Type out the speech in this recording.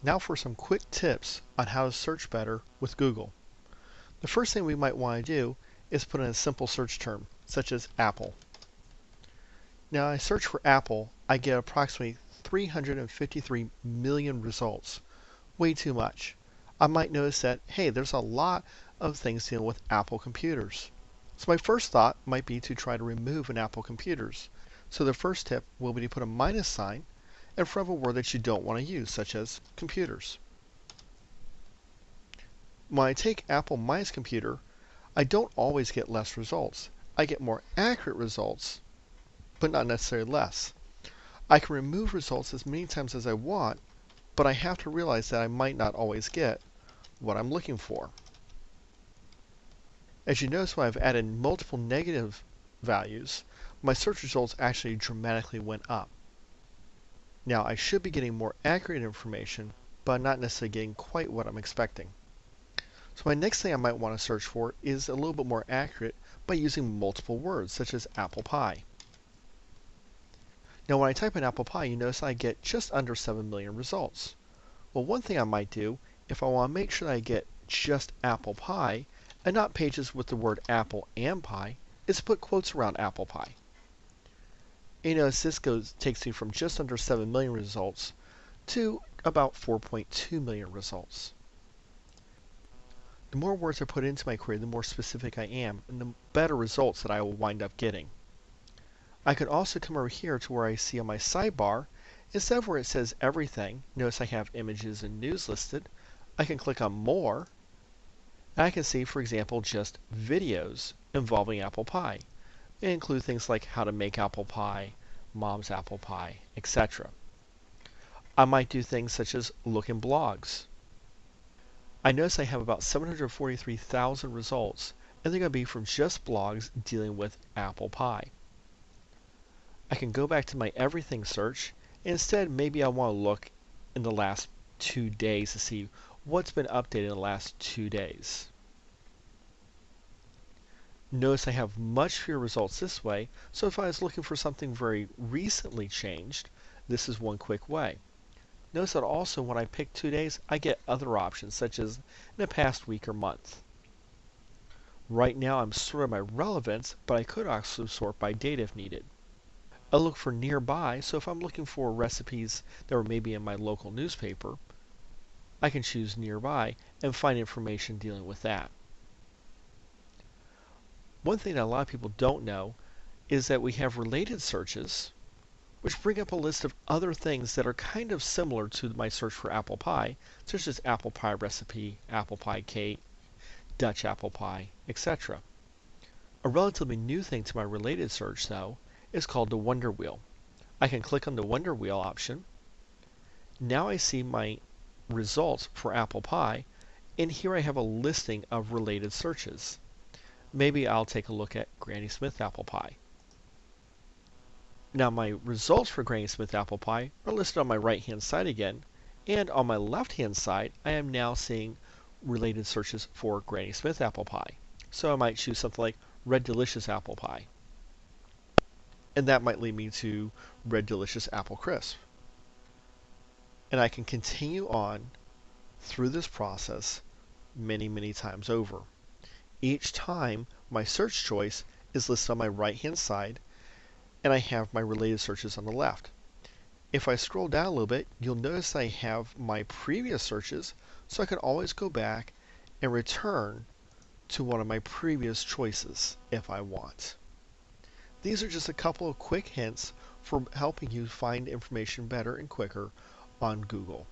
Now for some quick tips on how to search better with Google. The first thing we might want to do is put in a simple search term, such as Apple. Now I search for Apple, I get approximately 353 million results. Way too much. I might notice that, hey, there's a lot of things dealing with Apple computers. So my first thought might be to try to remove an Apple computers. So the first tip will be to put a minus sign in front of a word that you don't want to use, such as computers. When I take Apple minus computer, I don't always get less results. I get more accurate results, but not necessarily less. I can remove results as many times as I want, but I have to realize that I might not always get what I'm looking for. As you notice, when I've added multiple negative values, my search results actually dramatically went up. Now I should be getting more accurate information, but I'm not necessarily getting quite what I'm expecting. So my next thing I might want to search for is a little bit more accurate by using multiple words, such as apple pie. Now when I type in apple pie, you notice I get just under 7 million results. Well, one thing I might do, if I want to make sure that I get just apple pie, and not pages with the word apple and pie, is put quotes around apple pie. You notice this takes me from just under 7 million results to about 4.2 million results. The more words I put into my query, the more specific I am, and the better results that I will wind up getting. I could also come over here to where I see on my sidebar, instead of where it says everything, notice I have images and news listed. I can click on more, and I can see, for example, just videos involving apple pie. They include things like how to make apple pie, mom's apple pie, etc. I might do things such as look in blogs. I notice I have about 743,000 results, and they're going to be from just blogs dealing with apple pie. I can go back to my everything search, and instead maybe I want to look in the last 2 days to see what's been updated in the last 2 days. Notice I have much fewer results this way, so if I was looking for something very recently changed, this is one quick way. Notice that also when I pick 2 days, I get other options, such as in the past week or month. Right now I'm sorting by relevance, but I could also sort by date if needed. I look for nearby, so if I'm looking for recipes that were maybe in my local newspaper, I can choose nearby and find information dealing with that. One thing that a lot of people don't know is that we have related searches, which bring up a list of other things that are kind of similar to my search for apple pie, such as apple pie recipe, apple pie cake, Dutch apple pie, etc. A relatively new thing to my related search, though, is called the Wonder Wheel. I can click on the Wonder Wheel option. Now I see my results for apple pie, and here I have a listing of related searches. Maybe I'll take a look at Granny Smith apple pie. Now my results for Granny Smith apple pie are listed on my right hand side again, and on my left hand side I am now seeing related searches for Granny Smith apple pie. So I might choose something like Red Delicious apple pie, and that might lead me to Red Delicious apple crisp. And I can continue on through this process many times over. Each time my search choice is listed on my right hand side, and I have my related searches on the left. If I scroll down a little bit, you'll notice I have my previous searches, so I can always go back and return to one of my previous choices if I want. These are just a couple of quick hints for helping you find information better and quicker on Google.